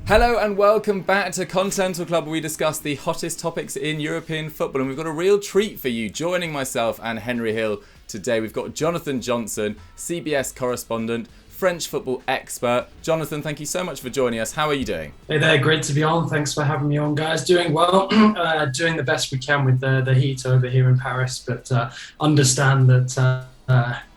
Hello and welcome back to Continental Club, where we discuss the hottest topics in European football, and we've got a real treat for you. Joining myself and Henry Hill today, we've got Jonathan Johnson, CBS correspondent, French football expert. Jonathan, thank you so much for joining us. How are you doing? Hey there, great to be on. Thanks for having me on, guys. Doing well, doing the best we can with the heat over here in Paris, but understand that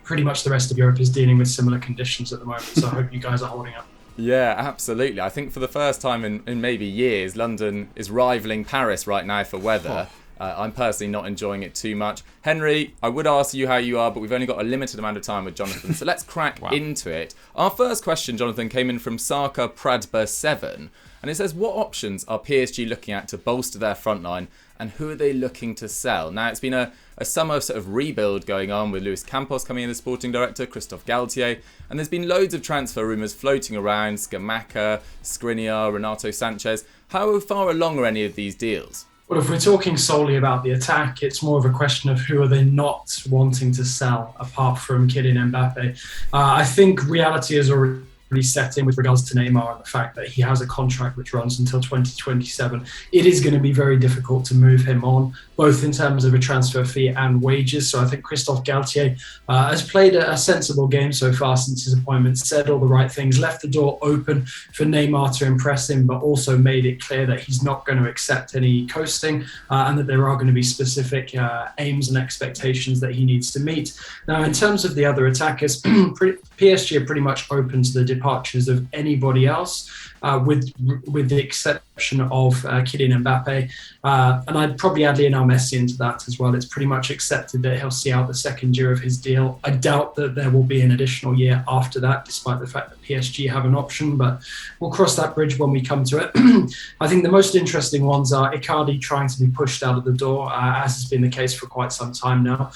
pretty much the rest of Europe is dealing with similar conditions at the moment, so I hope you guys are holding up. Yeah, absolutely. I think for the first time in maybe years, London is rivaling Paris right now for weather. I'm personally not enjoying it too much. Henry, I would ask you how you are, but we've only got a limited amount of time with Jonathan, so let's crack into it. Our first question, Jonathan, came in from Saka Pradber7, and it says, what options are PSG looking at to bolster their front line, and who are they looking to sell? Now, it's been a summer sort of rebuild going on with Luis Campos coming in as sporting director, Christophe Galtier, and there's been loads of transfer rumours floating around, Scamacca, Skriniar, Renato Sanchez. How far along are any of these deals? Well, if we're talking solely about the attack, it's more of a question of who are they not wanting to sell, apart from Kylian Mbappe. I think reality is already set in with regards to Neymar and the fact that he has a contract which runs until 2027. It is going to be very difficult to move him on, both in terms of a transfer fee and wages. So I think Christophe Galtier has played a sensible game so far since his appointment, said all the right things, left the door open for Neymar to impress him, but also made it clear that he's not going to accept any coasting and that there are going to be specific aims and expectations that he needs to meet. Now, in terms of the other attackers, PSG are pretty much open to the departures of anybody else, with the exception of Kylian Mbappe. And I'd probably add Lionel Messi into that as well. It's pretty much accepted that he'll see out the second year of his deal. I doubt that there will be an additional year after that, despite the fact that PSG have an option, but we'll cross that bridge when we come to it. I think the most interesting ones are Icardi trying to be pushed out of the door, as has been the case for quite some time now.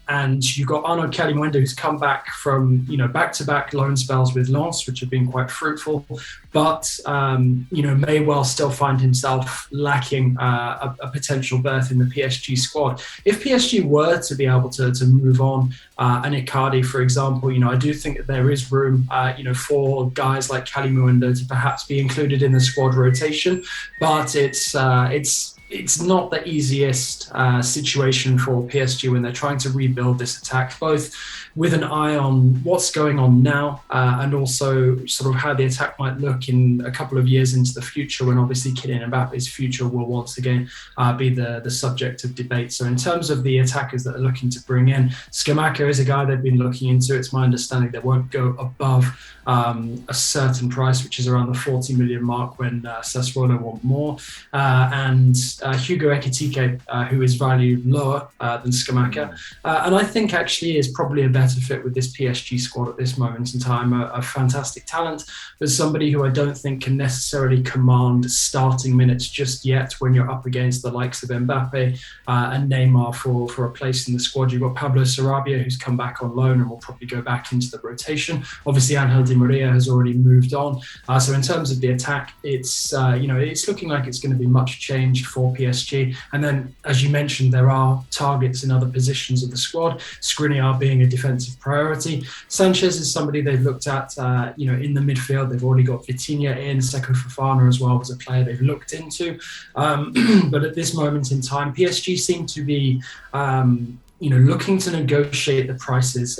And you've got Arnaud Kalimuendo, who's come back from, back-to-back loan spells with Lens, which have been quite fruitful, but, may well still find himself lacking a potential berth in the PSG squad. If PSG were to be able to move on an Icardi, for example, I do think that there is room, for guys like Kalimuendo to perhaps be included in the squad rotation, but it's not the easiest situation for PSG when they're trying to rebuild this attack, both with an eye on what's going on now and also sort of how the attack might look in a couple of years into the future, when obviously Kylian Mbappe's future will once again be the subject of debate. So in terms of the attackers that are looking to bring in, Scamacca is a guy they've been looking into. It's my understanding they won't go above a certain price, which is around the 40 million mark, when Sassuolo want more. And Hugo Ekitike, who is valued lower than Scamacca. And I think actually is probably a better fit with this PSG squad at this moment in time. A fantastic talent, but somebody who I don't think can necessarily command starting minutes just yet when you're up against the likes of Mbappe and Neymar for a place in the squad. You've got Pablo Sarabia, who's come back on loan and will probably go back into the rotation. Obviously, Angel Di Maria has already moved on. So in terms of the attack, it's looking like it's going to be much changed for PSG. And then, as you mentioned, there are targets in other positions of the squad, Skriniar being a defensive priority. Sanchez is somebody they've looked at, in the midfield. They've already got Vitinha in. Seko Fofana as well was a player they've looked into. But at this moment in time, PSG seem to be, looking to negotiate the prices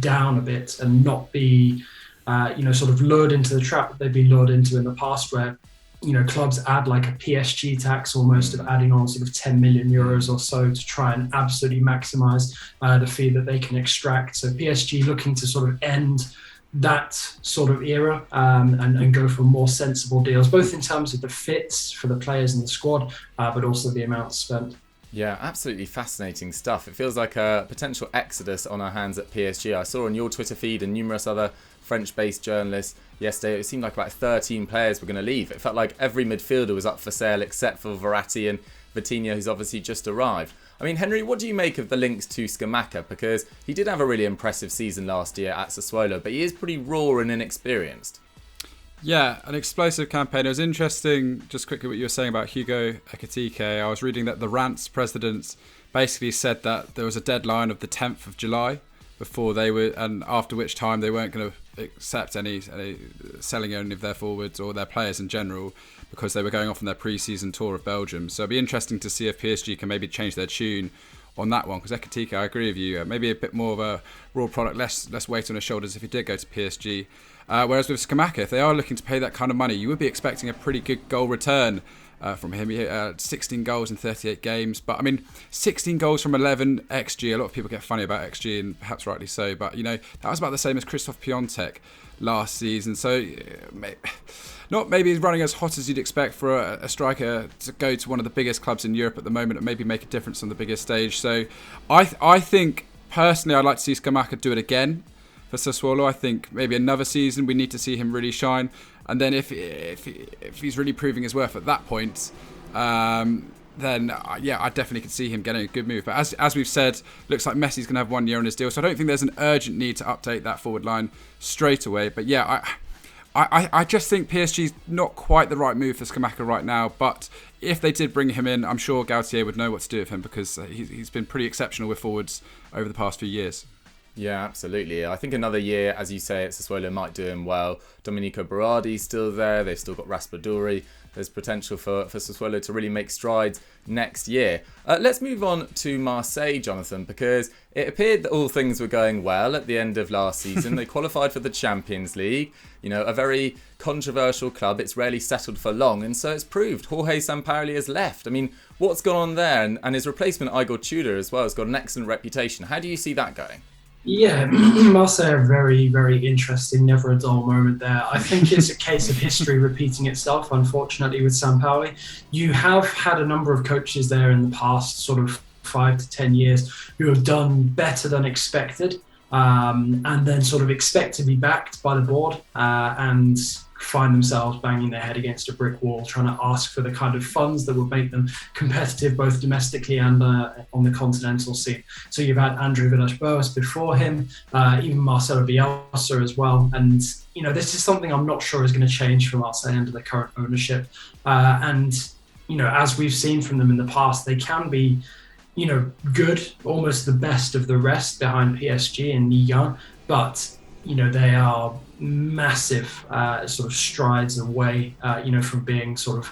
down a bit and not be, sort of lured into the trap that they've been lured into in the past, where clubs add like a PSG tax almost, of adding on sort of 10 million euros or so to try and absolutely maximize the fee that they can extract. So PSG looking to sort of end that sort of era and go for more sensible deals, both in terms of the fits for the players in the squad, but also the amount spent. Yeah, absolutely fascinating stuff. It feels like a potential exodus on our hands at PSG. I saw on your Twitter feed and numerous other French-based journalists yesterday, it seemed like about 13 players were going to leave. It felt like every midfielder was up for sale except for Verratti and Vitinha, who's obviously just arrived. I mean, Henry, what do you make of the links to Scamacca? Because he did have a really impressive season last year at Sassuolo, but he is pretty raw and inexperienced. Yeah, an explosive campaign. It was interesting, just quickly, what you were saying about Hugo Ekitike. I was reading that the Rant's president basically said that there was a deadline of the 10th of July before they were, and after which time they weren't going to accept any selling any of their forwards or their players in general, because they were going off on their pre-season tour of Belgium. So it'll be interesting to see if PSG can maybe change their tune on that one, because Ekitike, I agree with you, maybe a bit more of a raw product, less weight on his shoulders if he did go to PSG. Whereas with Scamacca, if they are looking to pay that kind of money, you would be expecting a pretty good goal return from him. He hit 16 goals in 38 games. But, I mean, 16 goals from 11 XG. A lot of people get funny about XG, and perhaps rightly so. But, you know, that was about the same as Christoph Piontek last season. So, not maybe he's running as hot as you'd expect for a striker to go to one of the biggest clubs in Europe at the moment and maybe make a difference on the biggest stage. So, I think, personally, I'd like to see Scamacca do it again for Sassuolo. I think maybe another season we need to see him really shine. And then if he's really proving his worth at that point, then I definitely could see him getting a good move. But as we've said, looks like Messi's going to have 1 year on his deal, so I don't think there's an urgent need to update that forward line straight away. But yeah, I just think PSG's not quite the right move for Scamacca right now. But if they did bring him in, I'm sure Gautier would know what to do with him, because he's been pretty exceptional with forwards over the past few years. Yeah, absolutely. I think another year, as you say, at Sassuolo might do him well. Domenico Berardi's still there. They've still got Raspadori. There's potential for Sassuolo to really make strides next year. Let's move on to Marseille, Jonathan, because it appeared that all things were going well at the end of last season. They qualified for the Champions League, you know, a very controversial club. It's rarely settled for long, and so it's proved. Jorge Sampaoli has left. I mean, what's gone on there? And his replacement, Igor Tudor, as well, has got an excellent reputation. How do you see that going? Yeah, Marseille are very, very interesting. Never a dull moment there. I think it's a case of history repeating itself, unfortunately, with Sampaoli. You have had a number of coaches there in the past, sort of 5 to 10 years, who have done better than expected, and then sort of expect to be backed by the board and find themselves banging their head against a brick wall, trying to ask for the kind of funds that would make them competitive both domestically and on the continental scene. So you've had André Villas-Boas before him, even Marcelo Bielsa as well. And, you know, this is something I'm not sure is going to change for Marseille under the current ownership. And, you know, as we've seen from them in the past, they can be, you know, good, almost the best of the rest behind PSG and Ligue 1, but, you know, they are massive sort of strides away, you know, from being sort of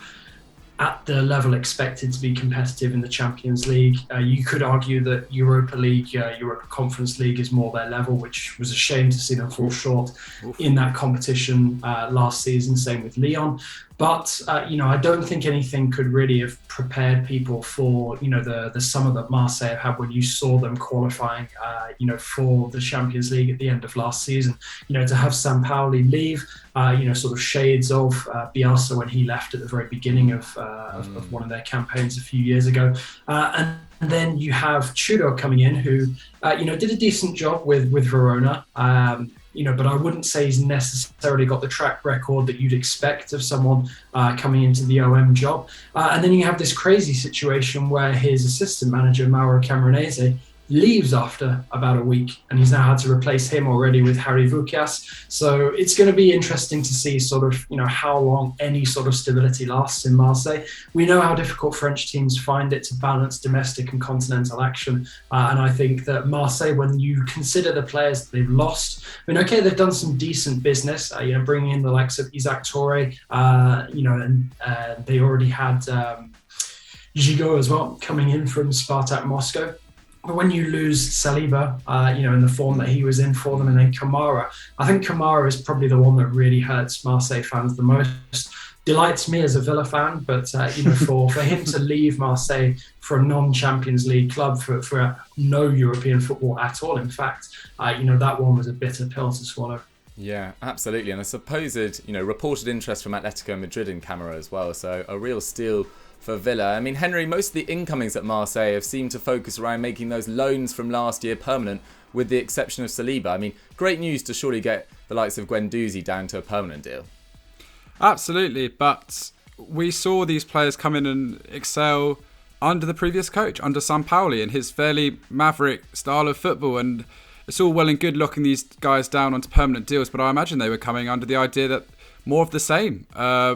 at the level expected to be competitive in the Champions League. You could argue that Europa League, Europa Conference League is more their level, which was a shame to see them fall short in that competition last season. Same with Lyon. But, you know, I don't think anything could really have prepared people for, you know, the summer that Marseille have had when you saw them qualifying, you know, for the Champions League at the end of last season. You know, to have Sampaoli leave, you know, sort of shades of Bielsa when he left at the very beginning of one of their campaigns a few years ago. And then you have Tudor coming in who, you know, did a decent job with Verona. You know, but I wouldn't say he's necessarily got the track record that you'd expect of someone coming into the OM job. And then you have this crazy situation where his assistant manager, Mauro Camoranese, leaves after about a week, and he's now had to replace him already with Harry Vukias. So it's going to be interesting to see sort of, you know, how long any sort of stability lasts in Marseille. We know how difficult French teams find it to balance domestic and continental action. And I think that Marseille, when you consider the players that they've lost, I mean, okay, they've done some decent business, you know, bringing in the likes of Isaac Touré, you know, and they already had Gigot as well coming in from Spartak Moscow. But when you lose Saliba, you know, in the form that he was in for them, and then Kamara, I think Kamara is probably the one that really hurts Marseille fans the most. Delights me as a Villa fan, but you know, for him to leave Marseille for a non-Champions League club for no European football at all, in fact, you know, that one was a bitter pill to swallow. Yeah, absolutely. And I suppose you know, reported interest from Atletico Madrid in Kamara as well, so a real steal for Villa. I mean, Henry, most of the incomings at Marseille have seemed to focus around making those loans from last year permanent, with the exception of Saliba. I mean, great news to surely get the likes of Guendouzi down to a permanent deal. Absolutely, but we saw these players come in and excel under the previous coach, under Sampaoli, and his fairly maverick style of football. And it's all well and good locking these guys down onto permanent deals, but I imagine they were coming under the idea that more of the same,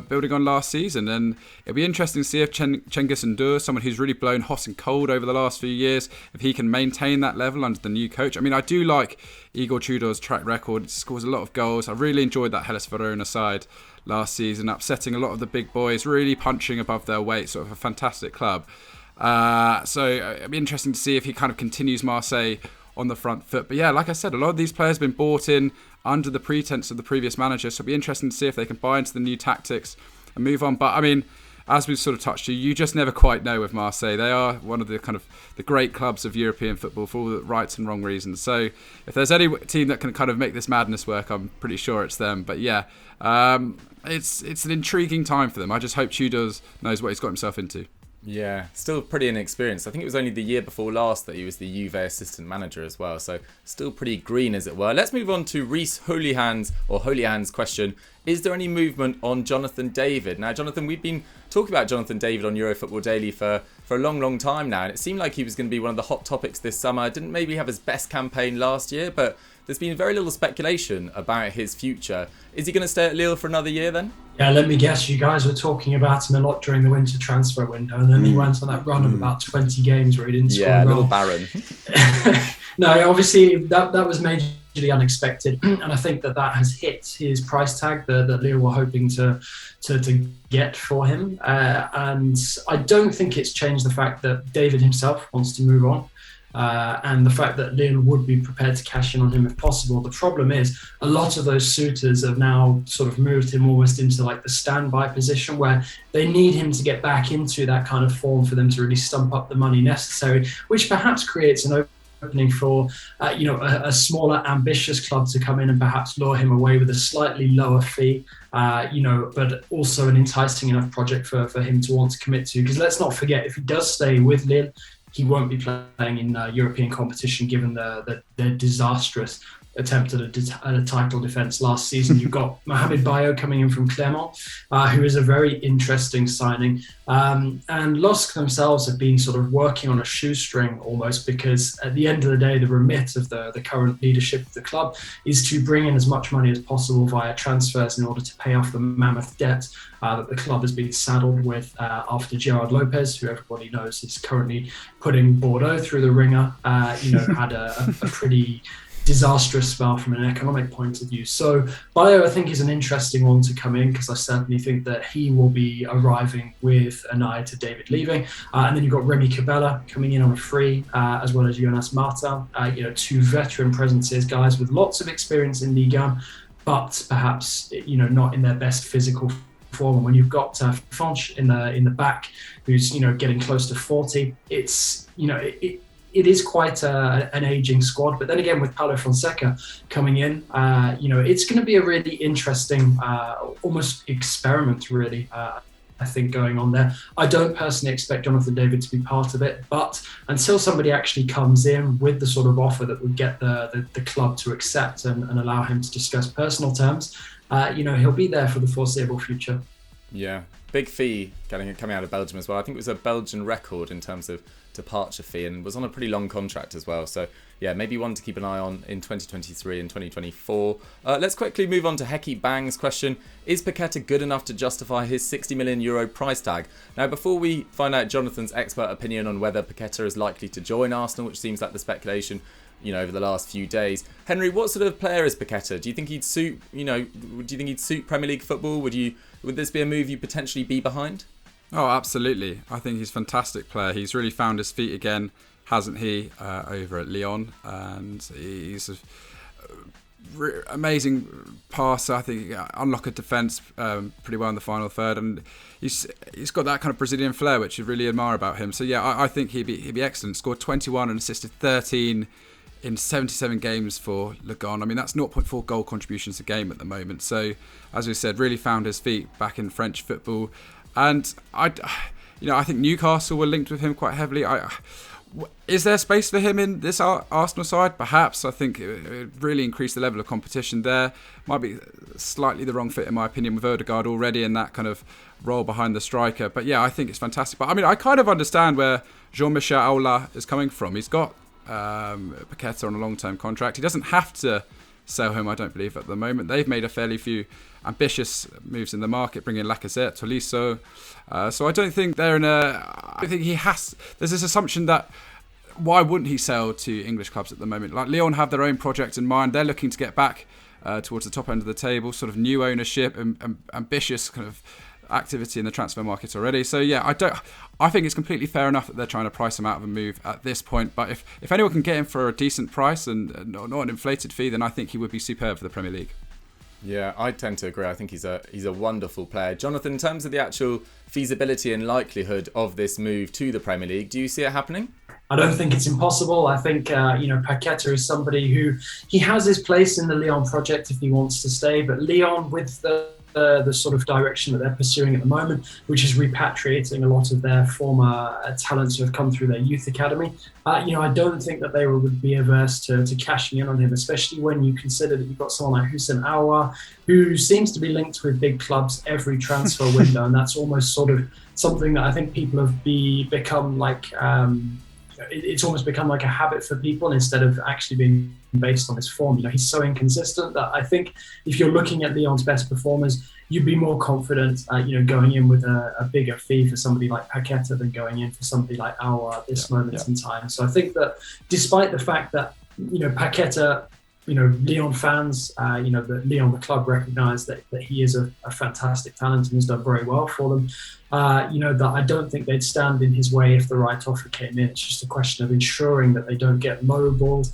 building on last season. And it'll be interesting to see if Cengiz Ünder, someone who's really blown hot and cold over the last few years, if he can maintain that level under the new coach. I mean, I do like Igor Tudor's track record. He scores a lot of goals. I really enjoyed that Hellas Verona side last season, upsetting a lot of the big boys, really punching above their weight, sort of a fantastic club. So it'll be interesting to see if he kind of continues Marseille on the front foot. But yeah, like I said, a lot of these players have been bought in under the pretense of the previous manager, so it'll be interesting to see if they can buy into the new tactics and move on. But I mean, as we've sort of touched on, you just never quite know with Marseille. They are one of the kind of the great clubs of European football for all the right and wrong reasons. So if there's any team that can kind of make this madness work, I'm pretty sure it's them. But yeah, it's an intriguing time for them. I just hope Tudor knows what he's got himself into. Yeah, still pretty inexperienced. I think it was only the year before last that he was the Juve assistant manager as well, so still pretty green, as it were. Let's move on to Reese Holyhand's question. Is there any movement on Jonathan David? Now, Jonathan, we've been talking about Jonathan David on Eurofootball Daily for a long time now, and it seemed like he was going to be one of the hot topics this summer. Didn't maybe have his best campaign last year, but there's been very little speculation about his future. Is he going to stay at Lille for another year then? Yeah, let me guess, you guys were talking about him a lot during the winter transfer window, and then he went on that run of about 20 games where he didn't score a goal. Yeah, little Baron. No, obviously that was majorly unexpected, and I think that has hit his price tag that Lille were hoping to get for him. And I don't think it's changed the fact that David himself wants to move on. And the fact that Lille would be prepared to cash in on him if possible. The problem is a lot of those suitors have now sort of moved him almost into like the standby position where they need him to get back into that kind of form for them to really stump up the money necessary, which perhaps creates an opening for a smaller ambitious club to come in and perhaps lure him away with a slightly lower fee, but also an enticing enough project for him to want to commit to. Because let's not forget, if he does stay with Lille, he won't be playing in European competition given the disastrous attempt at a title defence last season. You've got Mohamed Bayo coming in from Clermont, who is a very interesting signing. And LOSC themselves have been sort of working on a shoestring almost, because at the end of the day, the remit of the current leadership of the club is to bring in as much money as possible via transfers in order to pay off the mammoth debt that the club has been saddled with after Gerard Lopez, who everybody knows is currently putting Bordeaux through the ringer, had a pretty disastrous spell from an economic point of view. So Bayo, I think, is an interesting one to come in, because I certainly think that he will be arriving with an eye to David leaving. And then you've got Remy Cabella coming in on a free, as well as Jonas Martin, two veteran presences, guys with lots of experience in Ligue 1, but perhaps not in their best physical form. And when you've got Fonch in the back, who's getting close to 40, it's it is quite an aging squad. But then again, with Paulo Fonseca coming in, it's going to be a really interesting, almost experiment, really, I think, going on there. I don't personally expect Jonathan David to be part of it, but until somebody actually comes in with the sort of offer that would get the club to accept and allow him to discuss personal terms, he'll be there for the foreseeable future. Yeah, big fee coming out of Belgium as well. I think it was a Belgian record in terms of departure fee, and was on a pretty long contract as well. So yeah, maybe one to keep an eye on in 2023 and 2024. Let's quickly move on to Hecky Bang's question. Is Paqueta good enough to justify his €60 million price tag? Now, before we find out Jonathan's expert opinion on whether Paqueta is likely to join Arsenal, which seems like the speculation over the last few days, Henry, what sort of player is Paqueta? Do you think he'd suit Premier League football? Would this be a move you potentially be behind? Oh, absolutely. I think he's a fantastic player. He's really found his feet again, hasn't he, over at Lyon? And he's an amazing passer. I think unlock a defence pretty well in the final third. And he's got that kind of Brazilian flair, which you really admire about him. So yeah, I think he'd be excellent. Scored 21 and assisted 13 in 77 games for Ligon. I mean, that's 0.4 goal contributions a game at the moment. So, as we said, really found his feet back in French football. And I think Newcastle were linked with him quite heavily. Is there space for him in this Arsenal side? Perhaps. I think it really increased the level of competition there. Might be slightly the wrong fit, in my opinion, with Odegaard already in that kind of role behind the striker. But yeah, I think it's fantastic. But I mean, I kind of understand where Jean-Michel Aulas is coming from. He's got Paqueta on a long-term contract. He doesn't have to sell him, I don't believe, at the moment. They've made a fairly few ambitious moves in the market, bringing Lacazette, Tolisso. So I don't think they're in a... I think he has... There's this assumption that why wouldn't he sell to English clubs at the moment? Like Lyon have their own project in mind. They're looking to get back towards the top end of the table, sort of new ownership and ambitious kind of activity in the transfer market already. So yeah, I think it's completely fair enough that they're trying to price him out of a move at this point. But if anyone can get him for a decent price and not an inflated fee, then I think he would be superb for the Premier League. Yeah, I tend to agree. I think he's a wonderful player. Jonathan, in terms of the actual feasibility and likelihood of this move to the Premier League, do you see it happening? I don't think it's impossible. I think, Paqueta is somebody who, he has his place in the Lyon project if he wants to stay, but Lyon, with the sort of direction that they're pursuing at the moment, which is repatriating a lot of their former talents who have come through their youth academy, I don't think that they would be averse to cashing in on him, especially when you consider that you've got someone like Houssem Aouar, who seems to be linked with big clubs every transfer window, and that's almost sort of something that I think people have become like... it's almost become like a habit for people instead of actually being based on his form. He's so inconsistent that I think if you're looking at Lyon's best performers, you'd be more confident, going in with a bigger fee for somebody like Paqueta than going in for somebody like Aouar at this moment in time. So I think that despite the fact that, Paqueta, Lyon fans, that Lyon, the club, recognise that he is a fantastic talent and has done very well for them. That I don't think they'd stand in his way if the right offer came in. It's just a question of ensuring that they don't get lowballed,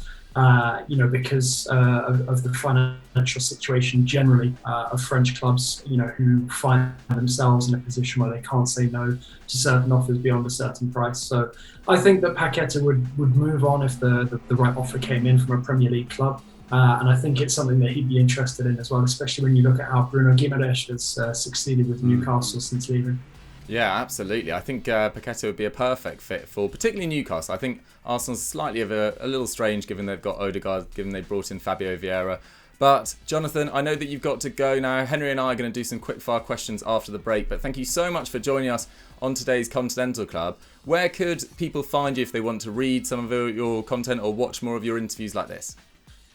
because of the financial situation generally of French clubs, who find themselves in a position where they can't say no to certain offers beyond a certain price. So I think that Paqueta would move on if the right offer came in from a Premier League club. And I think it's something that he'd be interested in as well, especially when you look at how Bruno Guimaraes has succeeded with Newcastle since leaving. Yeah, absolutely. I think Paqueta would be a perfect fit for particularly Newcastle. I think Arsenal's slightly of a little strange given they've got Odegaard, given they brought in Fabio Vieira. But Jonathan, I know that you've got to go now. Henry and I are going to do some quick fire questions after the break. But thank you so much for joining us on today's Continental Club. Where could people find you if they want to read some of your content or watch more of your interviews like this?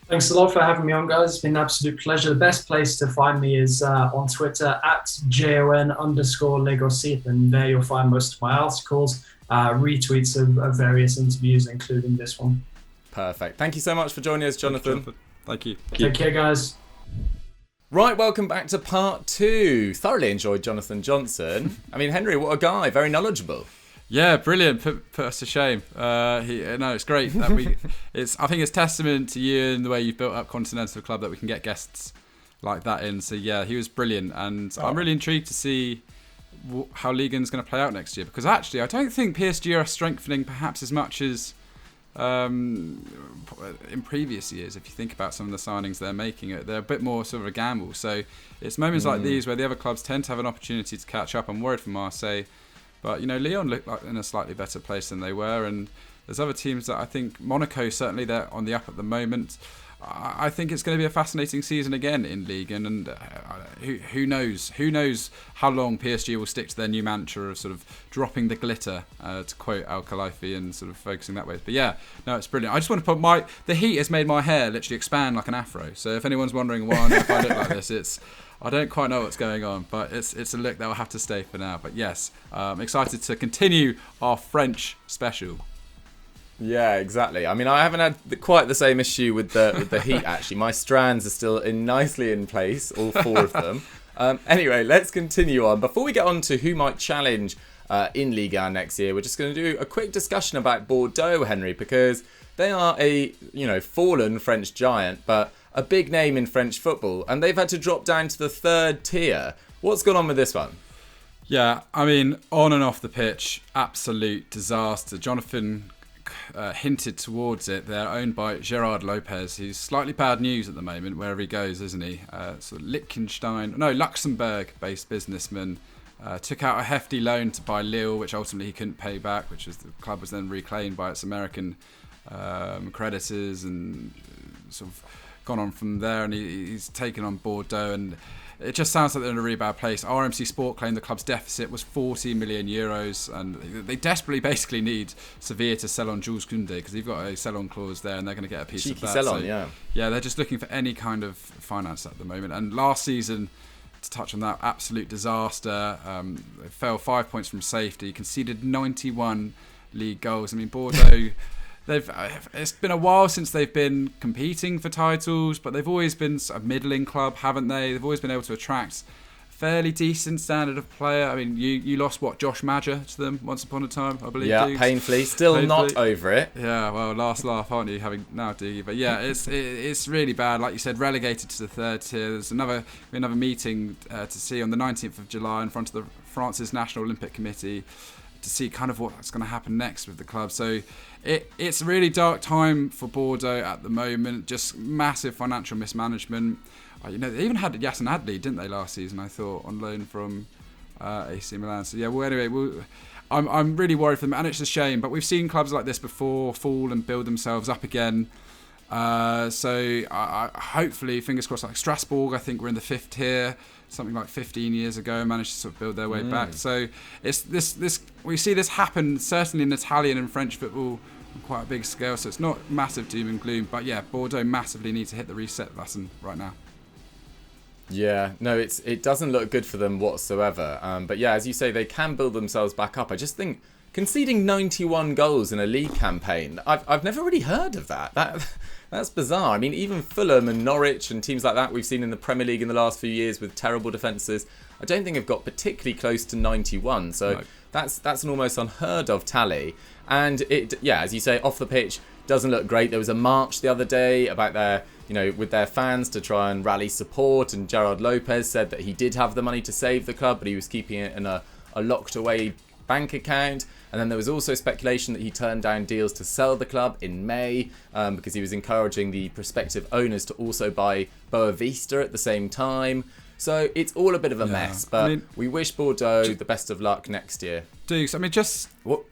Thanks a lot for having me on, guys. It's been an absolute pleasure. The best place to find me is on Twitter @JON_Legosit, and there you'll find most of my articles, retweets of various interviews, including this one. Perfect. Thank you so much for joining us, Jonathan. Thank you. Take care, guys. Right, welcome back to part 2. Thoroughly enjoyed Jonathan Johnson. I mean, Henry, what a guy. Very knowledgeable. Yeah, brilliant. Put us to shame. It's great that I think it's testament to you and the way you've built up Continental Club that we can get guests like that in. So yeah, he was brilliant, and I'm really intrigued to see how Ligue 1's going to play out next year, because actually I don't think PSG are strengthening perhaps as much as in previous years. If you think about some of the signings they're making, they're a bit more sort of a gamble. So it's moments like these where the other clubs tend to have an opportunity to catch up. I'm worried for Marseille. But, Lyon look like in a slightly better place than they were. And there's other teams that I think, Monaco, certainly they're on the up at the moment. I think it's going to be a fascinating season again in Ligue 1. And who knows? Who knows how long PSG will stick to their new mantra of sort of dropping the glitter, to quote Al Khalifi, and sort of focusing that way. But yeah, no, it's brilliant. I just want to put the heat has made my hair literally expand like an afro. So if anyone's wondering why on earth I look like this, I don't quite know what's going on, but it's a look that will have to stay for now. But yes, I'm excited to continue our French special. Yeah, exactly. I mean, I haven't had quite the same issue with the heat, actually. My strands are still nicely in place, all 4 of them. Anyway, let's continue on. Before we get on to who might challenge in Ligue 1 next year, we're just going to do a quick discussion about Bordeaux, Henry, because they are a fallen French giant, but a big name in French football, and they've had to drop down to the 3rd tier. What's gone on with this one? Yeah, I mean, on and off the pitch, absolute disaster. Jonathan hinted towards it. They're owned by Gerard Lopez, who's slightly bad news at the moment wherever he goes, isn't he? Sort of Luxembourg-based businessman. Took out a hefty loan to buy Lille, which ultimately he couldn't pay back, which was the club was then reclaimed by its American creditors, and sort of gone on from there. And he's taken on Bordeaux, and it just sounds like they're in a really bad place. RMC Sport claimed the club's deficit was 40 million euros, and they desperately basically need Sevilla to sell on Jules Koundé because they've got a sell-on clause there, and they're going to get a piece Cheeky of that. sell-on, yeah. Yeah, they're just looking for any kind of finance at the moment. And last season, to touch on that, absolute disaster. They fell 5 points from safety, conceded 91 league goals. I mean, Bordeaux. It's been a while since they've been competing for titles, but they've always been a middling club, haven't they? They've always been able to attract a fairly decent standard of player. I mean, you lost, Josh Madger to them once upon a time, I believe. Yeah, Dukes. painfully. Still not over it. Yeah, well, last laugh, aren't you, having now, Dougie? But yeah, it's really bad. Like you said, relegated to the third tier. There's another meeting to see on the 19th of July in front of France's National Olympic Committee to see kind of what's going to happen next with the club. So it's a really dark time for Bordeaux at the moment. Just massive financial mismanagement. They even had Yassin Adli, didn't they, last season? I thought on loan from AC Milan. So yeah. Well, anyway, I'm really worried for them, and it's a shame. But we've seen clubs like this before fall and build themselves up again. So I hopefully, fingers crossed, like Strasbourg, I think we're in the fifth tier. Something like 15 years ago, managed to sort of build their way back. So it's this we see this happen certainly in Italian and French football on quite a big scale. So it's not massive doom and gloom, but yeah, Bordeaux massively need to hit the reset button right now. Yeah, no, it doesn't look good for them whatsoever. But yeah, as you say, they can build themselves back up. I just think conceding 91 goals in a league campaign, I've never really heard of that. That's bizarre. I mean, even Fulham and Norwich and teams like that we've seen in the Premier League in the last few years with terrible defences, I don't think have got particularly close to 91. So no. That's an almost unheard of tally. And as you say, off the pitch doesn't look great. There was a march the other day about with their fans to try and rally support, and Gerard Lopez said that he did have the money to save the club, but he was keeping it in a locked away bank account. And then there was also speculation that he turned down deals to sell the club in May because he was encouraging the prospective owners to also buy Boa Vista at the same time. So it's all a bit of a mess, but we wish Bordeaux the best of luck next year. Dukes,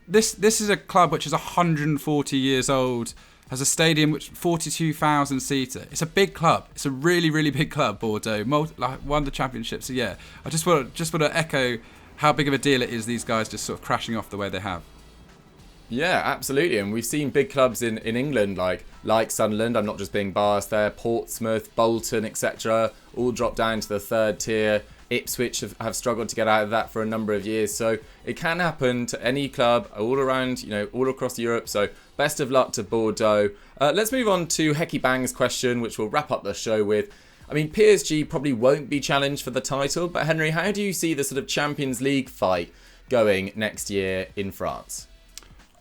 this is a club which is 140 years old, has a stadium which 42,000 seater. It's a big club. It's a really, really big club, Bordeaux. Won the championships. So yeah, I just want to echo how big of a deal it is, these guys just sort of crashing off the way they have. Yeah, absolutely. And we've seen big clubs in England like Sunderland, I'm not just being biased there, Portsmouth, Bolton, etc., all drop down to the third tier. Ipswich have struggled to get out of that for a number of years. So it can happen to any club all around, all across Europe. So best of luck to Bordeaux. Let's move on to Hecky Bang's question, which we'll wrap up the show with. I mean, PSG probably won't be challenged for the title, but Henry, how do you see the sort of Champions League fight going next year in France?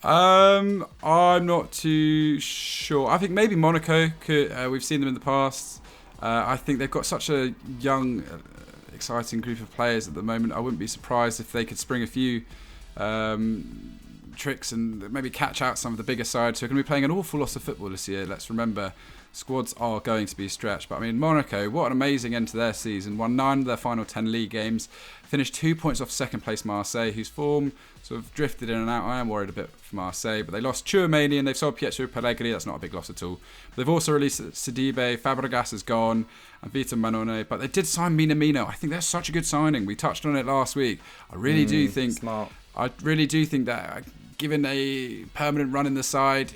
I'm not too sure. I think maybe Monaco could. We've seen them in the past. I think they've got such a young, exciting group of players at the moment. I wouldn't be surprised if they could spring a few tricks and maybe catch out some of the bigger sides who are going to be playing an awful lot of football this year. Let's remember, squads are going to be stretched. But I mean, Monaco, what an amazing end to their season. Won 9 of their final 10 league games. Finished 2 points off second place Marseille, whose form sort of drifted in and out. I am worried a bit for Marseille, but they lost Tchouaméni and they've sold Pietro Pellegrini. That's not a big loss at all. But they've also released Sidibe, Fabregas is gone, and Vita Manone. But they did sign Minamino. I think that's such a good signing. We touched on it last week. I really do think that given a permanent run in the side,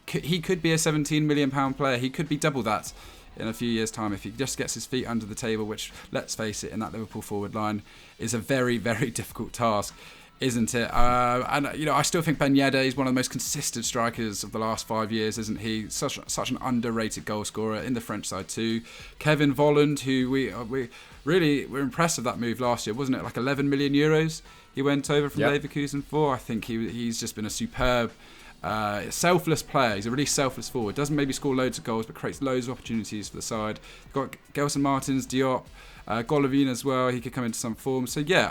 he could be a £17 million player. He could be double that in a few years' time if he just gets his feet under the table, which, let's face it, in that Liverpool forward line is a very, very difficult task, isn't it? I still think Ben Yedder is one of the most consistent strikers of the last 5 years, isn't he? Such an underrated goal scorer in the French side too. Kevin Volland, who we really were impressed with that move last year, wasn't it? Like 11 million euros he went over from Leverkusen for. I think he's just been a superb, selfless player. He's a really selfless forward. Doesn't maybe score loads of goals, but creates loads of opportunities for the side. Got Gelson Martins, Diop, Golovin as well. He could come into some form. So yeah,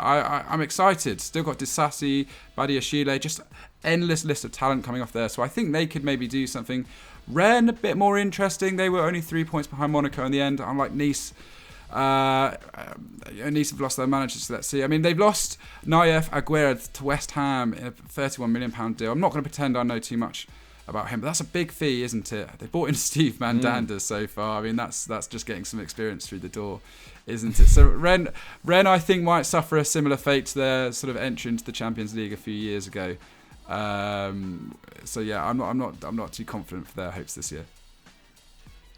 I'm excited. Still got Disasi, Badiashile, just endless list of talent coming off there. So I think they could maybe do something. Rennes, a bit more interesting. They were only 3 points behind Monaco in the end, unlike Nice. Nice have lost their manager, so let's see. I mean, they've lost Nayef Aguirre to West Ham in a £31 million deal. I'm not going to pretend I know too much about him. But that's a big fee, isn't it? They brought in Steve Mandanda so far. I mean, that's just getting some experience through the door, isn't it? So Rennes, I think, might suffer a similar fate to their sort of entry into the Champions League a few years ago. So yeah, I'm not too confident for their hopes this year.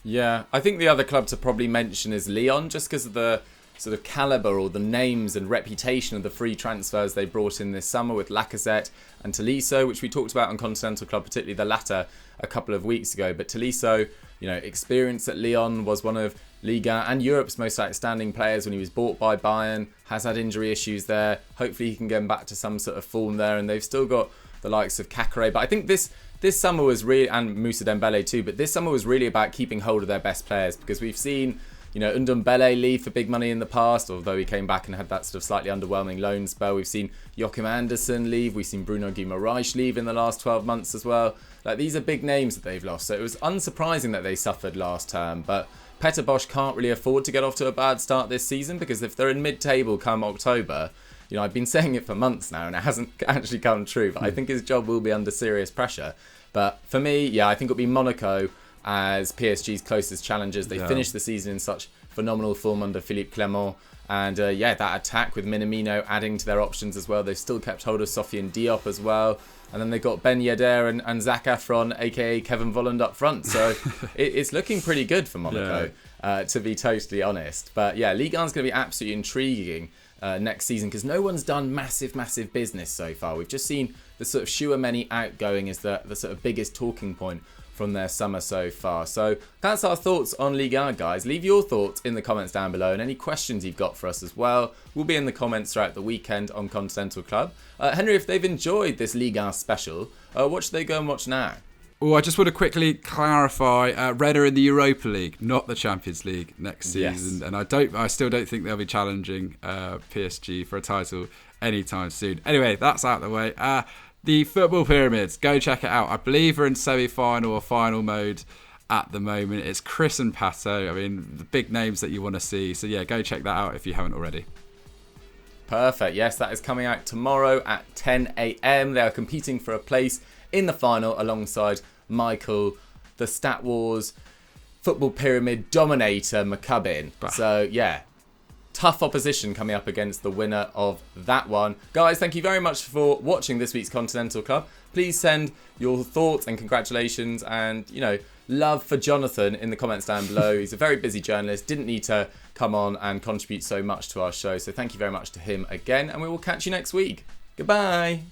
Yeah, I think the other club to probably mention is Lyon, just because of the sort of calibre or the names and reputation of the free transfers they brought in this summer with Lacazette and Tolisso, which we talked about on Continental Club, particularly the latter a couple of weeks ago. But Tolisso, experience at Lyon, was one of Liga and Europe's most outstanding players when he was bought by Bayern, has had injury issues there. Hopefully he can get back to some sort of form there, and they've still got the likes of Kakare. But I think this summer was really, and Moussa Dembele too, but this summer was really about keeping hold of their best players, because we've seen Ndombele leave for big money in the past, although he came back and had that sort of slightly underwhelming loan spell. We've seen Joachim Andersen leave. We've seen Bruno Guimaraes leave in the last 12 months as well. Like, these are big names that they've lost. So it was unsurprising that they suffered last term. But Peter Bosz can't really afford to get off to a bad start this season, because if they're in mid-table come October, I've been saying it for months now and it hasn't actually come true. But I think his job will be under serious pressure. But for me, I think it'll be Monaco as PSG's closest challengers. They finished the season in such phenomenal form under Philippe Clement. And that attack with Minamino adding to their options as well. They've still kept hold of Sofiane Diop as well. And then they've got Ben Yedder and Zac Efron, a.k.a. Kevin Volland, up front. So it's looking pretty good for Monaco, to be totally honest. But Ligue 1's going to be absolutely intriguing next season, because no one's done massive business so far. We've just seen the sort of Chouameni outgoing as the sort of biggest talking point from their summer so far. So that's our thoughts on Ligue 1, guys. Leave your thoughts in the comments down below, and any questions you've got for us as well will be in the comments throughout the weekend on Continental Club. Henry, if they've enjoyed this Ligue 1 special, what should they go and watch now? Oh, I just want to quickly clarify, Rennes are in the Europa League, not the Champions League next season. Yes. And I still don't think they'll be challenging PSG for a title anytime soon. Anyway, that's out of the way. The Football Pyramids, go check it out. I believe we're in semi-final or final mode at the moment. It's Chris and Pato. I mean, the big names that you want to see. So go check that out if you haven't already. Perfect. Yes, that is coming out tomorrow at 10 a.m. They are competing for a place in the final alongside Michael, the Stat Wars Football Pyramid dominator McCubbin. So tough opposition coming up against the winner of that one. Guys, thank you very much for watching this week's Continental Club. Please send your thoughts and congratulations and, love for Jonathan in the comments down below. He's a very busy journalist, didn't need to come on and contribute so much to our show. So thank you very much to him again, and we will catch you next week. Goodbye.